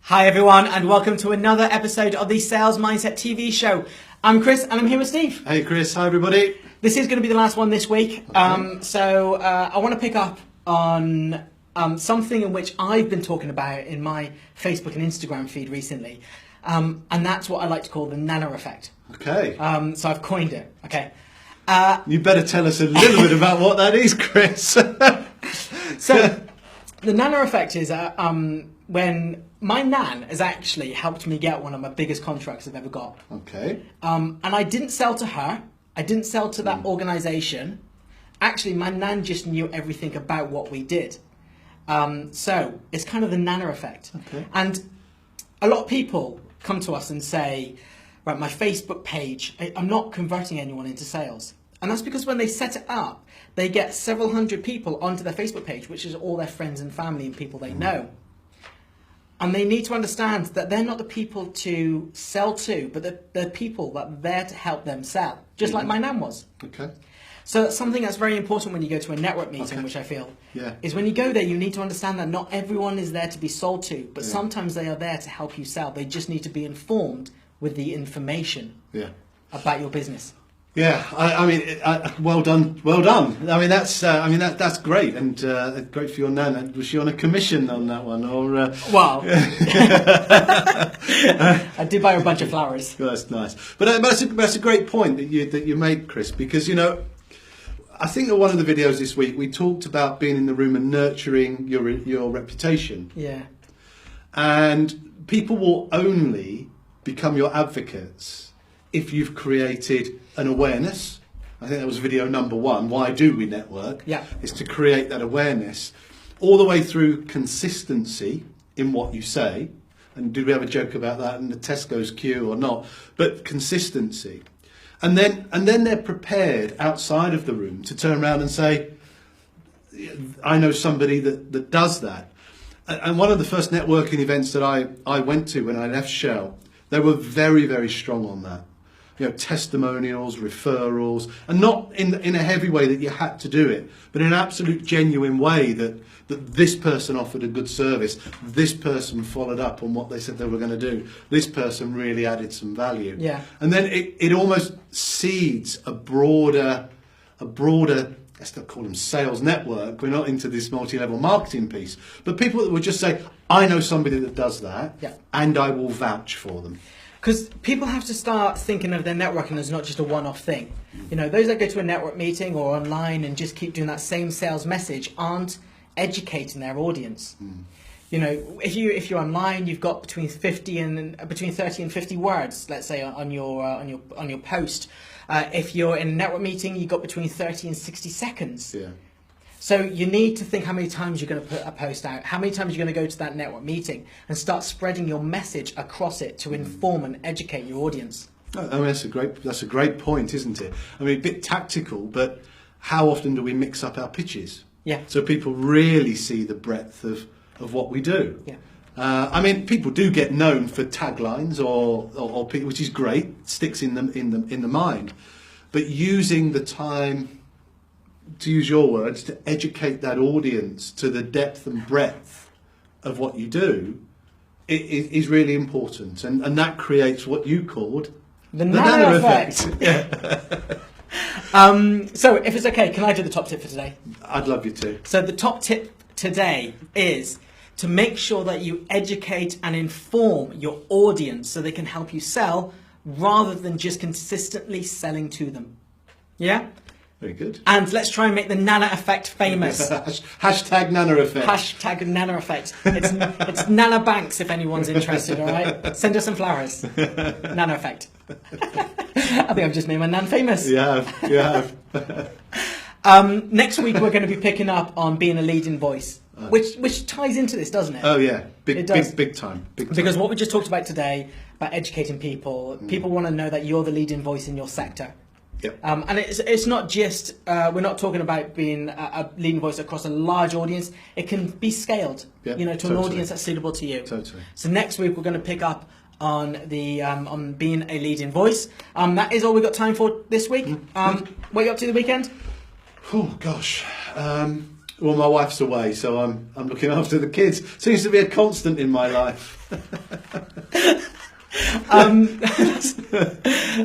Hi everyone, and welcome to another episode of the Sales Mindset TV show. I'm Chris, and I'm here with Steve. Hey Chris, hi everybody. This is going to be the last one this week. Okay. I want to pick up on something in which I've been talking about in my Facebook and Instagram feed recently, and that's what I like to call the nano effect. Okay. So I've coined it. Okay. You better tell us a little bit about what that is, Chris. So the nano effect is when my nan has actually helped me get one of my biggest contracts I've ever got. Okay. And I didn't sell to her. I didn't sell to that organisation. Actually, my nan just knew everything about what we did. So it's kind of the nano effect. Okay. And a lot of people come to us and say, right, my Facebook page, I'm not converting anyone into sales. And that's because when they set it up, they get several hundred people onto their Facebook page, which is all their friends and family and people they know. And they need to understand that they're not the people to sell to, but they're people that are there to help them sell, just like my nan was. Okay. So something that's very important when you go to a network meeting, which I feel, is when you go there, you need to understand that not everyone is there to be sold to, but sometimes they are there to help you sell. They just need to be informed with the information about your business. Yeah, I mean, well done, well done. I mean, that's great, and great for your nan. Was she on a commission on that one, or? Well, I did buy her a bunch of flowers. Well, that's nice, but that's a great point that you made, Chris, because I think that one of the videos this week we talked about being in the room and nurturing your reputation. Yeah. And people will only become your advocates if you've created an awareness. I think that was video number one. Why do we network? Yeah. Is to create that awareness all the way through consistency in what you say. And did we have a joke about that in the Tesco's queue or not? But consistency. And then they're prepared outside of the room to turn around and say, I know somebody that does that. And one of the first networking events that I went to when I left Shell, they were very, very strong on that. Testimonials, referrals, and not in a heavy way that you had to do it, but in an absolute genuine way that this person offered a good service, this person followed up on what they said they were going to do, this person really added some value. Yeah. And then it almost seeds a broader, let's not call them sales network, we're not into this multi-level marketing piece, but people that would just say, I know somebody that does that, and I will vouch for them. Because people have to start thinking of their networking as not just a one-off thing. Those that go to a network meeting or online and just keep doing that same sales message aren't educating their audience. If you're online, you've got between 30 and 50 words, let's say, on your post. If you're in a network meeting, you've got between 30 and 60 seconds. Yeah. So you need to think how many times you're going to put a post out, how many times you're going to go to that network meeting, and start spreading your message across it to inform and educate your audience. I mean, that's a great point, isn't it? I mean, a bit tactical, but how often do we mix up our pitches? Yeah. So people really see the breadth of what we do. Yeah. I mean, people do get known for taglines or which is great, sticks in the mind, but using the time, to use your words, to educate that audience to the depth and breadth of what you do is really important. And that creates what you called the nano effect. Yeah. So if it's okay, can I do the top tip for today? I'd love you to. So the top tip today is to make sure that you educate and inform your audience so they can help you sell rather than just consistently selling to them. Yeah? Very good. And let's try and make the nano effect famous. Hashtag nano effect. Hashtag nano effect. It's Nana Banks if anyone's interested, all right? Send us some flowers. Nano effect. I think I've just made my nan famous. You have. Next week we're going to be picking up on being a leading voice, which ties into this, doesn't it? Oh yeah, It does. big time. Because what we just talked about today, about educating people, people want to know that you're the leading voice in your sector. Yep. And it's not just, we're not talking about being a leading voice across a large audience. It can be scaled, to an audience that's suitable to you. Totally. So next week we're going to pick up on the on being a leading voice. That is all we've got time for this week. What are you up to the weekend? Oh gosh, Well, my wife's away, so I'm looking after the kids. Seems to be a constant in my life.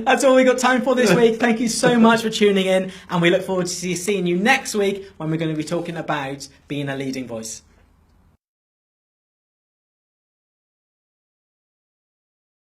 That's all we got time for this week. Thank you so much for tuning in, and we look forward to seeing you next week when we're going to be talking about being a leading voice.